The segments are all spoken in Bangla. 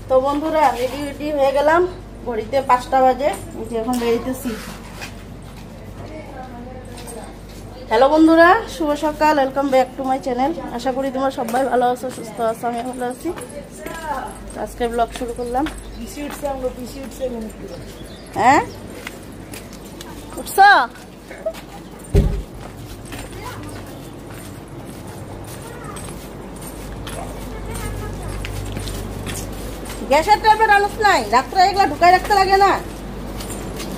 তো বন্ধুরা রেডি হয়ে গেলাম, ঘড়িতে 5টা বাজে, এখন বেরিয়েছি। হ্যালো বন্ধুরা, শুভ সকাল, welcome back to my channel. আশা করি তোমরা সবাই ভালো আছো, সুস্থ আছো, আমি ভালো আছি। আজকে ব্লগ শুরু করলাম। হ্যাঁ উঠছ? গ্যাসের ট্যাপের আলোচ নাই, রাত্রে এগুলা ঢুকাই রাখতে লাগে না।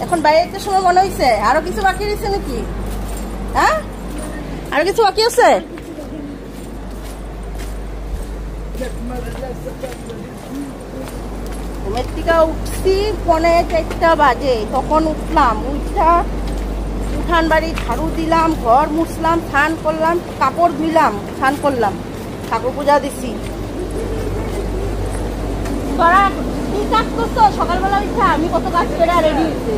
এখন বাইরে সময় মনে হয়েছে আরো কিছু বাকি রয়েছে নাকি? হ্যাঁ আরো কিছু বাকি আছে? ঘুমের থেকে উঠছি 3:45 বাজে, তখন উঠলাম। উঠান বাড়ি ঝাড়ু দিলাম, ঘর মুছলাম, স্নান করলাম, কাপড় ধুইলাম, স্নান করলাম, ঠাকুর পূজা দিছি। তোরা কি কাজ করছো সকালবেলা উঠা? আমি কত কাজ করে রেডি হয়েছে।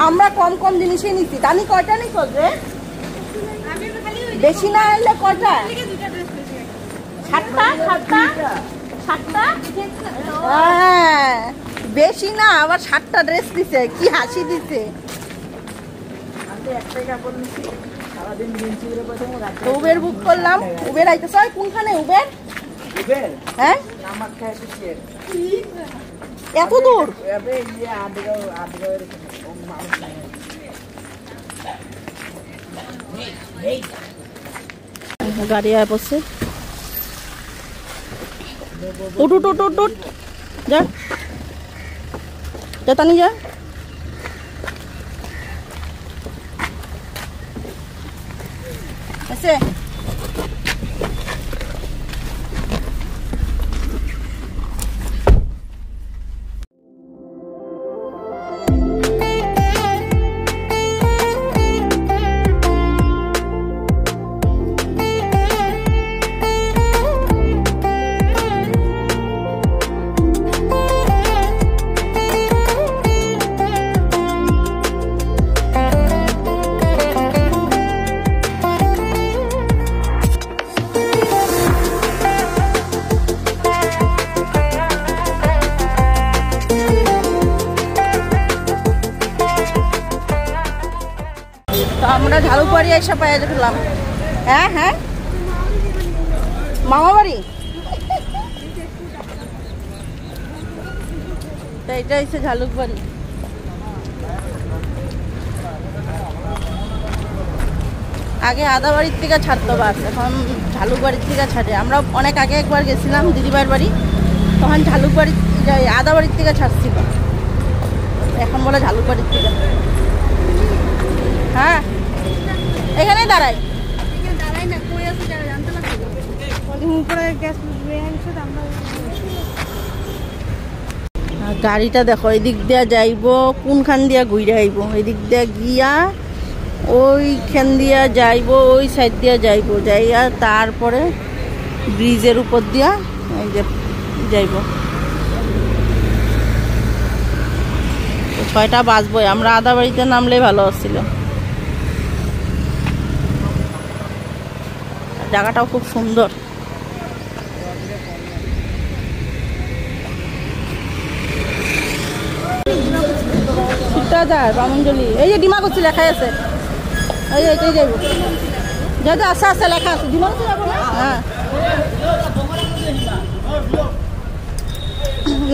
আমরা কম কম জিনিসই নিচ্ছি। তানি কয়টা নিচ্ছ রে? বেশি না এলে কয়টা? 7টা? হ্যাঁ বেশি না, আবার 7টা ড্রেস দিছে। কি হাসি দিছে। উবের বুক করলাম। উবের আইতেছে। কোনখানে উবের? হ্যাঁ এত দূর? গাড়ি আয় পড়ছে। উঠ উঠ উঠ উঠ উঠ, যা যা তানি যা। আছে আমরা ঝালুকবাড়ি এসে পাই দেখলাম। হ্যাঁ হ্যাঁ মামা বাড়ি। এটা হচ্ছে ঝালুকবাড়ি। আগে আদাবাড়ির থেকে ছাড়তো বাস, এখন ঝালুকবাড়ির থেকে ছাড়ে। আমরা অনেক আগে একবার গেছিলাম দিদিবার বাড়ি, তখন ঝালুকবাড়ি আদাবাড়ির থেকে ছাড়ছিল, এখন বলে ঝালুকবাড়ির থেকে। হ্যাঁ এখানে দাঁড়াই। গাড়িটা দেখো, এদিক দিয়া যাইব, কোনখান দিয়া ঘুরে আইব, এদিক দিয়া গিয়া ওইখান দিয়া যাইব, ওই সাইড দিয়া যাইব, যাইয়া তারপরে ব্রিজের উপর দিয়া এই যে যাইব। 6টা বাজবো। আমরা আদাবাড়িতে নামলে ভালো ছিল। জায়গাটাও খুব সুন্দর। বামনজলি এই যে ডিমা করছি লেখাই আছে। এই এইটাই যাইব, যেহেতু আস্তে আস্তে লেখা আছে। ডিমা করছি যাবো না। হ্যাঁ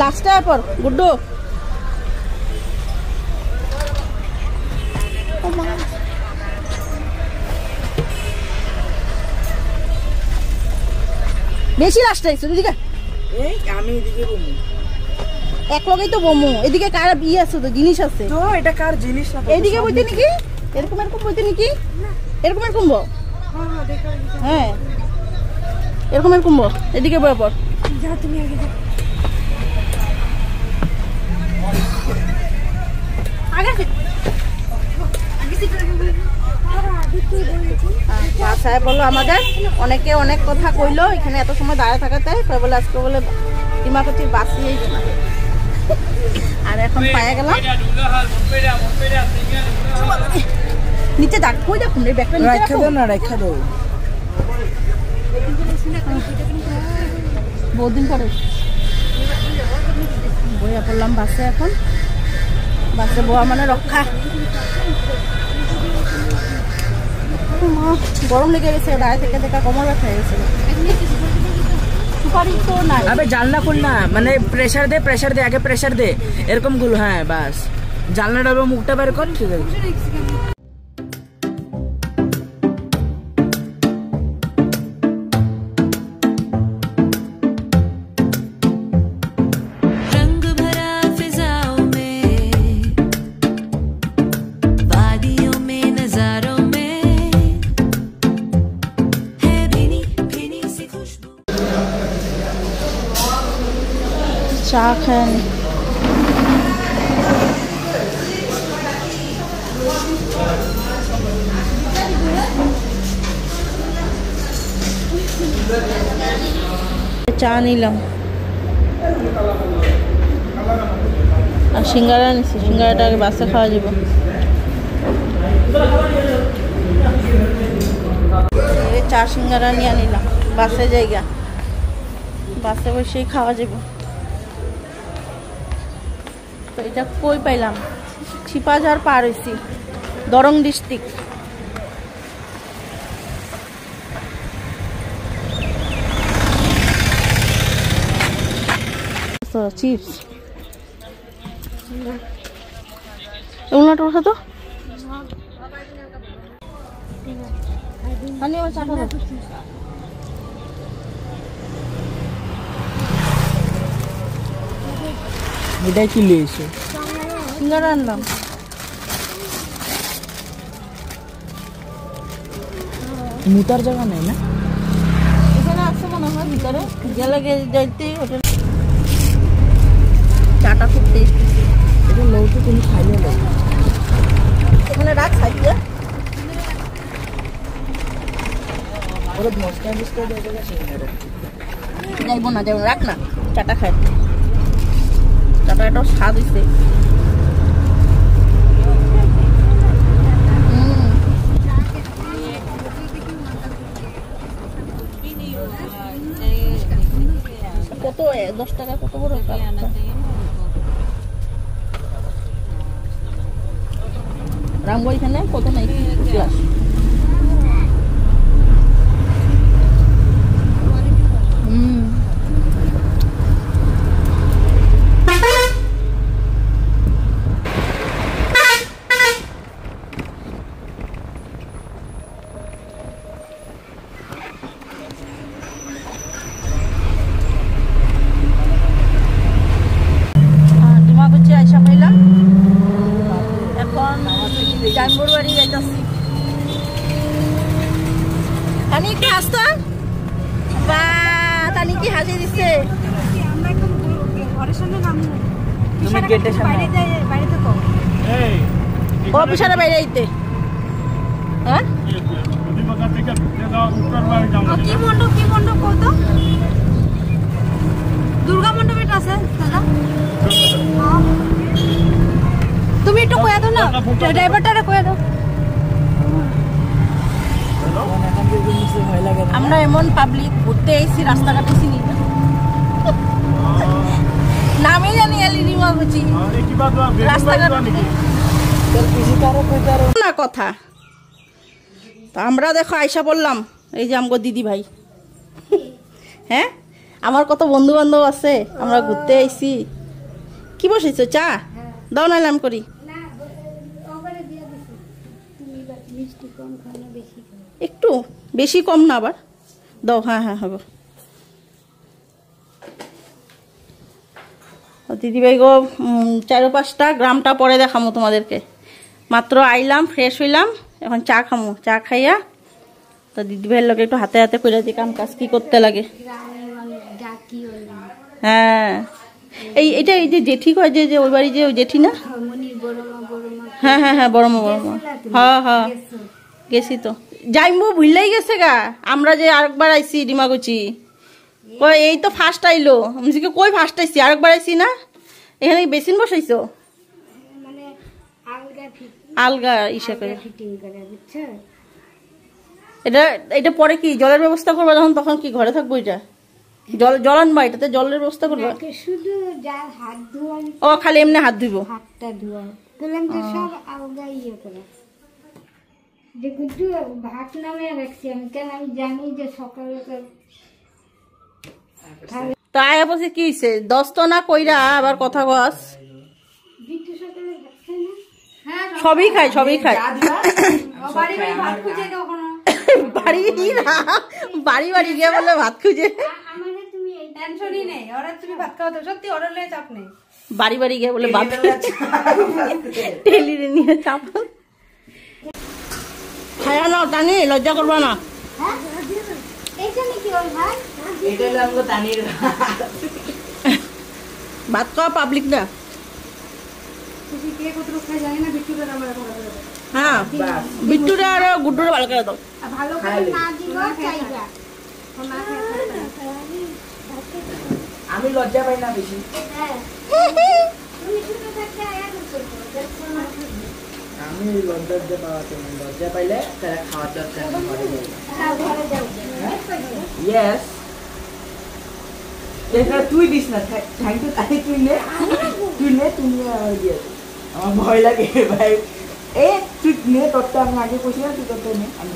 লাস্টে পর গুড্ডু। বেশি লাস্টে আইছো দিদিকে। আমি এদিকে বমু, এক লগেই তো বমু। এদিকে কার বিয়ে আছে তো, জিনিস আছে তো। এটা কার জিনিস না? এদিকে বইতে নাকি এরকম এরকম বইতে নাকি এরকম এরকম বো। হ্যাঁ এরকম এরকম বো। এদিকে বয়ে পর। যা তুমি আগে যা। আগে সাহেব বললো আমাদের, অনেকে অনেক কথা কইলো এখানে এত সময় দাঁড়িয়ে থাকাতে, বলে আজকে বলে ডিমাকুচির বাসিয়েই না। আর এখন পায়ে গেলাম নিচে। ডাক কই দেখুন রে, ব্যাগটা নিচে রাখো না, রাখা দাও। বহুদিন পরে বইয়া পড়লাম বাসে। এখন বাসে বোয়া মানে রক্ষা। গরম লেগে গেছে, গায়ে থেকে থেকে কোমর ব্যথা হয়ে গেছে। সুপারি তো নাই। আবে জানলা খুল না, মানে প্রেসার দে আগে প্রেসার দে এরকম গুলো। হ্যাঁ বাস, জানলাটা মুখটা বের কর, ঠিক আছে। চা খান। চা নিলাম আর সিঙ্গারা নিচ্ছি। সিঙ্গারাটা আগে বাসে খাওয়া যাব। চা সিঙ্গারা নিয়ে নিলাম, বাসে জায়গা, বাসে বসেই খাওয়া যাব। তো এটা কই পাইলাম? ছিপাঝার পার হয়েছি, দরং ডিস্ট্রিক্ট। চিপস এগুলোটা ওঠা তো এটাই কি লিয়েছে? সিঙ্গারা আনলাম। মুতার জায়গা নেই না এখানে আছে মনে হয়, ভিতরে গেলে যাইতে হোটেল। চাটা খুব টেস্টি। এটা লৌটো তুমি খাইলে লো, এখানে রাখ খাইতে। ওরা মশলা মিশতে দেবে সিঙ্গারা। যাইবো না, যাইবো, রাখ না, চাটা খাই। চাটা এটাও স্বাদ হয়েছে। কত 10 টাকা? কত বড় রামগো এখানে কত নাই গ্লাস? আইসা পাইলাম। এখন জানবুর বাড়ি যাইতেছি। তানি একটু হাসতো, বা তানি কি হাসি দিচ্ছে। অফিসারে বাইরে আইতে। হ্যাঁ কি মণ্ডপ কত? দুর্গা মণ্ডপ এটা আছে দাদা। তুমি একটু কয়ে দাও না, ড্রাইভারটারে কয়ে দাও। আমরা এমন পাবলিক ঘুরতে এসেছি, রাস্তাঘাটে চিনি না, নামই জানি এলিনিমা বুঝি রাস্তাঘাট না কথা। তো আমরা দেখো আইসা বললাম, এই যে আমগো দিদি ভাই। হ্যাঁ, আমার কত বন্ধু বান্ধব আছে, আমরা ঘুরতে আইছি। কি বসেছো? চা দাও না, নাম করি। একটু বেশি কম না আবার দাও। হ্যাঁ হ্যাঁ হবে। দিদিভাই গো, 4-5টা গ্রামটা পরে দেখামো তোমাদেরকে। মাত্র আইলাম, ফ্রেশ হইলাম, এখন চা খামো। চা খাইয়া তো দিদিভাইয়ের লোক একটু হাতে হাতে করে দিই কাম কাজ কি করতে লাগে। হ্যাঁ, এইটা এই যে জেঠি কয়, যে ওই বাড়ি যে ওই জেঠি না? হ্যাঁ হ্যাঁ হ্যাঁ, বড় মা। হ্যাঁ হ্যাঁ গেছি তো। যাইমু ভুললাই গেছে গা। আমরা যে আরেকবার আইছি ডিমাগুচি, কই এই তো ফার্স্ট আইলো। আমি কই ফার্স্ট আইছি, আরেকবার আইছি না? এখানে বেসিন বসাইছো? আলগা ইসে করে এটা পরে কি জলের ব্যবস্থা করবো যখন, তখন কি ঘরে থাকবো? এটা জল আনবা, এটাতে জলের ব্যবস্থা করবা? শুধু যার হাত ধোয়া, ও খালি এমনি হাত ধুইব? হাতটা ধোয়া বললাম তো সব আলগা ইয়ে করে। যে গুড্ডু ভাত নামে রাখছি আমি, কেন আমি জানি যে সকালে তো আয়া বসে কি হইছে? 10 তো না কইরা আবার কথা কস। বিট্টু সকালে ভাত খায় না? হ্যাঁ সবই খায়, সবই খায়। বাড়ি বাড়ি ভাত খুঁজে কখনো বাড়ি বাড়ি বাড়ি গিয়ে বলে ভাত খুঁজে। আমাদের তুমি এই টেনশনই নেই, ওরা তুমি ভাত খাও তো সত্যি অর্ডার লয়ে চাপ নেই। বাড়ি বাড়ি গিয়ে বলে ভাত টেলিরে নিয়ে চাপ। খায়া নাও টানি, লজ্জা করবা না। হ্যাঁ এইখানে কি ওর ভাত? এটা হলো আমগো তানির ভাত খাওয়া পাবলিক না। তুমি কে কত খায় জানি না, বিট্টুটা আমরা এখন হ্যাঁ, বিট্টুরে আর গুড্ডুরে ভালো করে দাও। ভালো করে না দিব চাইবা। আমি লজ্জা পাই না বেশি। তুমি শুধু থাকতে আয়া করছো, দেখছো না? আমি লজ্জা পাইলে তারা খাওয়ার দরকার ঘরে যাই। ঘরে যাও। ইয়েস, এটা তুই দিস না, থ্যাংক ইউ। তাই তুই নে, তুমি দিয়ে আমার ভয় লাগে ভাই। এ তুই নে, তোরটা আমি আগে কইছিলাম, তুই তোরটা নে। আমি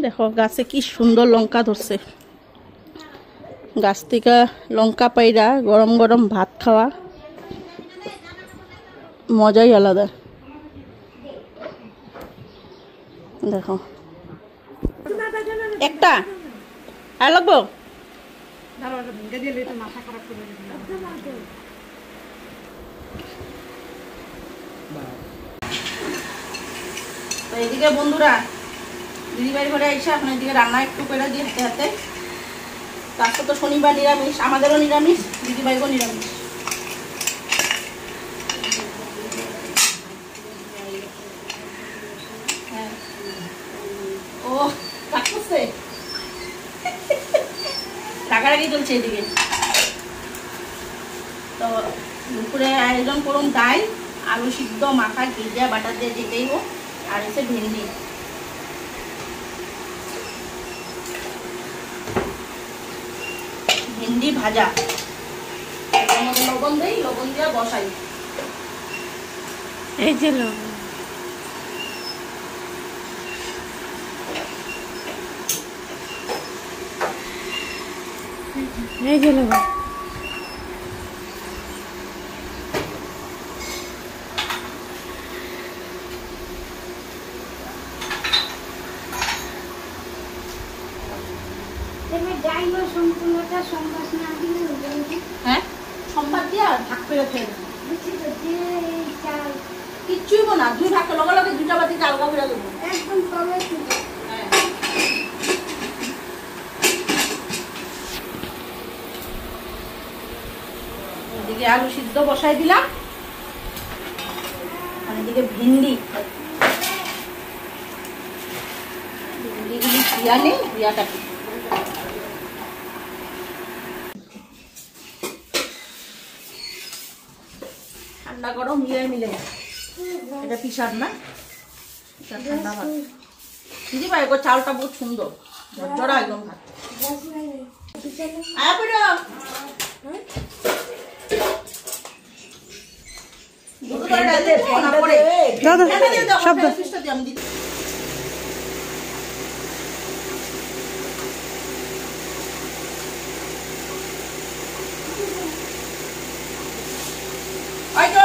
দেখো গাছে কি সুন্দর লঙ্কা ধরছে। গাছ থেকে লঙ্কা পাইরা গরম গরম ভাত খাওয়া মজাই আলাদা। দেখো একটা আর লাগবো। তো এদিকে বন্ধুরা দিদিবাড়ি ঘরে এসে এখন এদিকে রান্না একটু করে দিয়ে হাতে হাতে। তারপর তো শনিবার নিরামিষ, আমাদেরও নিরামিষ, দিদিবাড়িও নিরামিষ। ও কাটছে, রাগারাগি চলছে এদিকে। তো দুপুরে আয়োজন করুন ডাল, আলু সিদ্ধ, মাথা ভিজা বাটা দিয়ে যেতেই হোক, আর এসে ভেন্ডি। ভেন্ডি ভাজা, লবণ দিই, লবণ দিয়ে বসাই। এই যে লবণ, এই যে লবণ। হ্যাঁ, সম্বাদ দিয়ে ভাগ করে খেয়ে দেবো। কিচ্ছুই না, দুই ভাগ লগে লগে দুইটা বাতি আলগা করে দেবো। একদম তবে এদিকে আলু সিদ্ধ বসাই দিলাম, আর এদিকে ভিন্ডি ধুয়া নেই, ধুয়া কাটি। ঠান্ডা গরম মিলে এটা পিসার না, ঠান্ডা ভাত। দিদি ভাই গো চালটা বহুত সুন্দর, ঝরঝরা একদম ভাত। আয়া পড়ো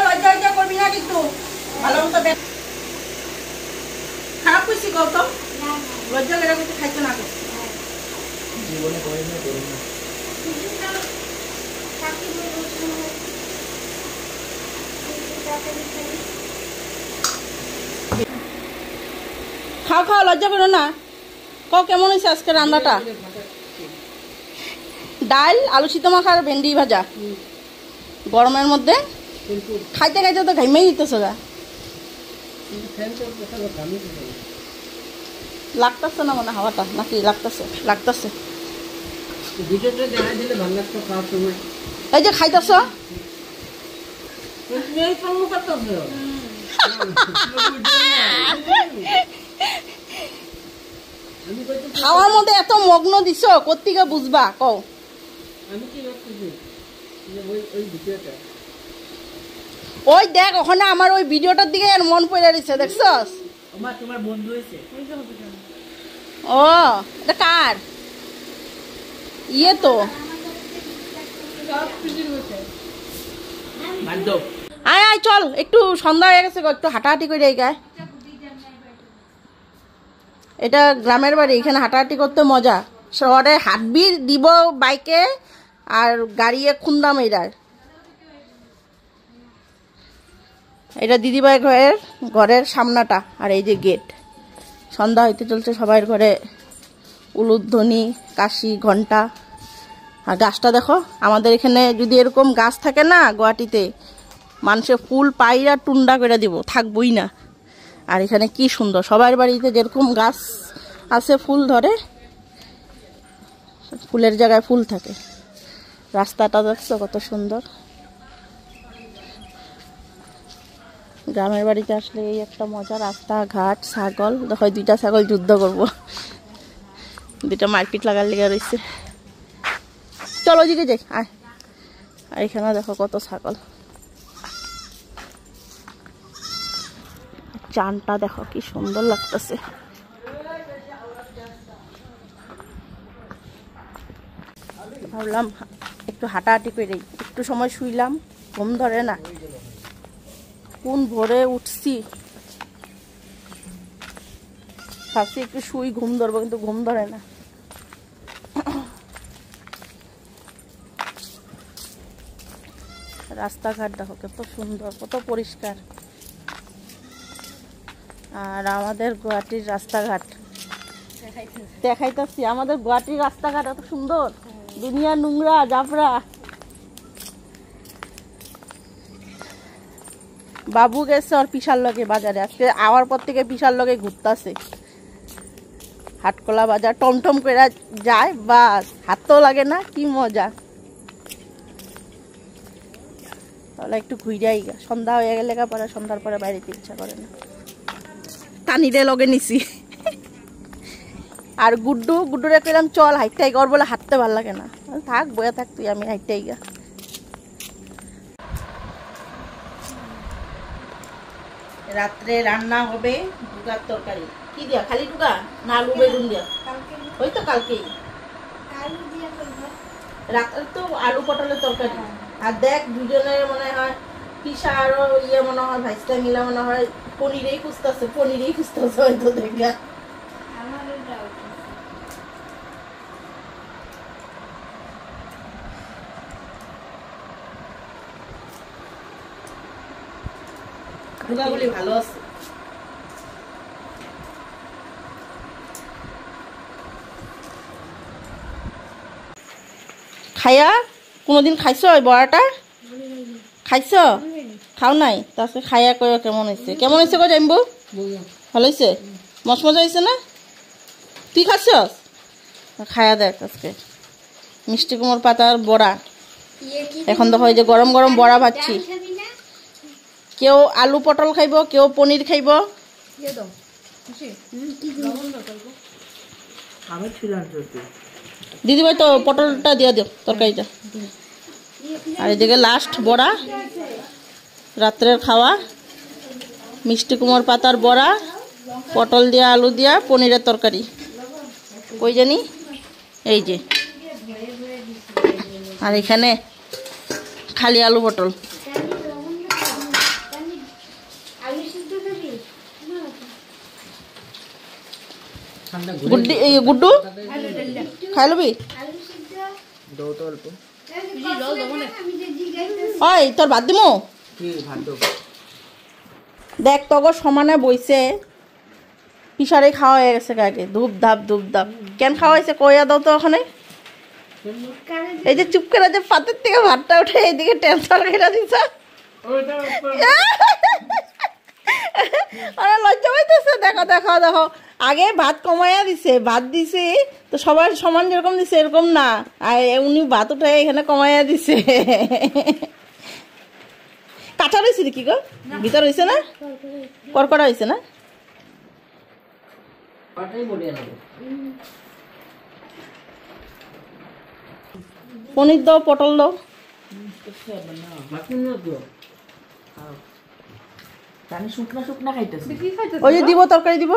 লজ্জা করবি না কিন্তু, ভালো মতো খারাপ করছি কত লজ্জা লেগে কিন্তু খাইতো না জীবনে করি না। খাও খাও, লজ্জা করো না। কও কেমন হয়েছে আজকে রান্নাটা? ডাল, আলু সিদ্ধ মাখা আর ভেন্ডি ভাজা গরমের মধ্যে খাইতে খাইতে তো ঘাইমেই দিতেছে গা। লাগতেছে না মানে হাওয়াটা, নাকি লাগতেছে? লাগতেছে। এই যে খাইতেছ, খাওয়ার মধ্যে এত মগ্ন দিছ কোত্থেকে বুঝবা কও ওই দেখ ওখানে আমার ওই ভিডিওটার দিকে মন পড়ে রয়েছে দেখছস তোমার বন্ধু হয়েছে ও এটা কার ইয়ে তো আয় আয় চল একটু সন্ধ্যা হয়ে গেছে একটু হাঁটাহাঁটি করে এই গায়ে এটা গ্রামের বাড়ি এখানে হাঁটাহাঁটি করতে মজা শহরে হাঁটবি দিব বাইকে আর গাড়িয়ে খুন্দাম এটার এটা দিদিভাই ঘরের সামনাটা আর এই যে গেট সন্ধ্যা হইতে চলছে সবাই ঘরে উলুধ্বনি কাশি ঘন্টা আর গাছটা দেখো আমাদের এখানে যদি এরকম গাছ থাকে না গুয়াহাটিতে মানুষের ফুল পাইরা টুন্ডা করে দিব থাকবই না আর এখানে কি সুন্দর সবার বাড়িতে যেরকম গাছ আছে ফুল ধরে ফুলের জায়গায় ফুল থাকে রাস্তাটা দেখছো কত সুন্দর গ্রামের বাড়িতে আসলে এই একটা মজা রাস্তাঘাট ছাগল দেখো দুইটা ছাগল যুদ্ধ করবো দুইটা মারপিট লাগার লেগে রয়েছে চলো ওদিকে যাই আয় আর এখানে দেখো কত ছাগল চানটা দেখো কি সুন্দর লাগতেছে ভাবলাম একটু হাঁটাহাঁটি করে একটু সময় শুইলাম ঘুম ধরে না কোন ভোরে উঠছি ভাবছি একটু শুই ঘুম ধরবো কিন্তু ঘুম ধরে না রাস্তাঘাট দেখো কত সুন্দর কত পরিষ্কার আর আমাদের গুয়াহাটির রাস্তাঘাট দেখাইতেছি আমাদের গুয়াহাটির রাস্তাঘাট এত সুন্দর দুনিয়া নোংরা জাফরা বাবু গেছে আর পিসার লগে বাজারে আজকে আওয়ার পর থেকে পিসার লগে ঘুরতেছে হাটকলা বাজার টমটম করে যায় বাস হাতও লাগে না কি মজা তাহলে একটু ঘুরাই গা সন্ধ্যা হয়ে গেলে পরে সন্ধ্যার পরে বাইরেতে ইচ্ছা করে না টানিরে লগে নিছি আর গুড্ডুরে কইলাম চল হাইটাই গর বলে হাঁটতে ভাল লাগে না থাক বয়া থাক তুই আমি হাইটাই গা রাত্রে রান্না হবে ডুগার তরকারি কি দিয়া খালি ডুগা না আলু বেগুন দিয়া ওই তো কালকেই রাত্রে তো আলু পটলের তরকারি আর দেখ দুজনের মনে হয় পিসা আরো ইয়ে মনে হয় ভাইসটা মিলা মনে হয় পনিরেই খুঁজতেছে হয়তো দেখা ভালো আছে খাইয়া কোনোদিন খাইছ ওই বড়াটা খাইছ খাও নাই তারপরে খাইয়া কই কেমন হয়েছে গো জানবো ভালো হয়েছে মজা হয়েছে না তুই খাচ্ছ খাইয়া দেখ আজকে মিষ্টি কুমড় পাতার বড়া এখন দেখো যে গরম গরম বড়া ভাজছি কেউ আলু পটল খাইব কেউ পনির খাইব দিদি ভাই তো পটলটা দিয়ে দিও তরকারিটা আর এদিকে লাস্ট বড়া রাত্রের খাওয়া মিষ্টি কুমড় পাতার বড়া পটল দিয়া আলু দিয়া পনিরের তরকারি কই জানি এই যে আর এখানে খালি আলু পটল গুড্ডু খাই লবি ওই তোর ভাত দিমু দেখ তগর সমানে বইছে পিসারে খাওয়া হয়ে গেছে কাকে ধূপ ধাপ কেন খাওয়া হয়েছে কইয়া দাও তো ওখানে এই যে চুপ করে যে পাতের থেকে ভাতটা উঠে এইদিকে টেনশন খেয়ে দিচ্ছে লজ্জা পাইতেছে দেখো আগে ভাত কমাইয়া দিছে ভাত দিছে তো সবার সমান যেরকম দিছে এরকম না আর উনি ভাত উঠে এখানে কমাইয়া দিছে কাঁচা রয়েছে কি গো ভিতর হয়েছে না কড়কড়া হয়েছে না পনির দাও, পটল দাও। জানি শুকনা শুকনা খাইতেছে। ওই যে দিব, তরকারি দিব।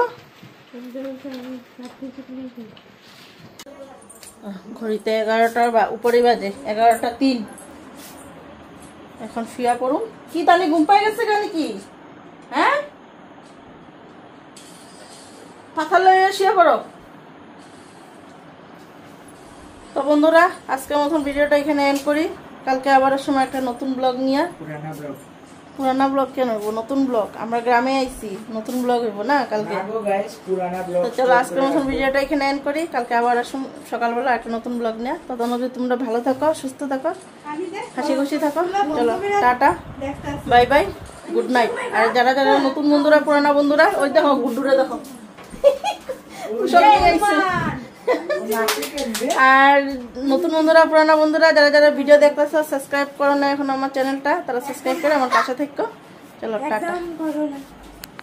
ঘড়িতে 11টার উপরেই বাজে, 11টা 3। এখন শুয়া পড়ুন। কি তাহলে ঘুম পাই গেছে কেন কি? হ্যাঁ, পাথা লয়ে শুয়ে পড়ো। তো বন্ধুরা, আজকের মতন ভিডিওটা এখানে এন্ড করি। কালকে আবার সময় একটা নতুন ব্লগ নিয়ে। পুরানা ব্লগ কেন হইব? নতুন ব্লগ, আমরা গ্রামে আইছি, নতুন ব্লগ হইব না কালকে। তো চলো আজকের মতন ভিডিওটা এখানে এন্ড করি। কালকে আবার সকালবেলা একটা নতুন ব্লগ নিয়ে। ততক্ষণ তোমরা ভালো থাকো, সুস্থ থাকো, হাসি খুশি থাকো। চলো tata, bye bye, good night. আর যারা যারা নতুন বন্ধুরা, পুরানা বন্ধুরা, ওই দেখো গুড্ডুরে দেখো সব নিয়ে আইছে। আর নতুন বন্ধুরা, পুরানা বন্ধুরা, যারা যারা ভিডিও দেখতেছ, সাবস্ক্রাইব করো না এখন আমার চ্যানেলটা, তারা সাবস্ক্রাইব করে আমার পাশে থেকো। চলো টাটা।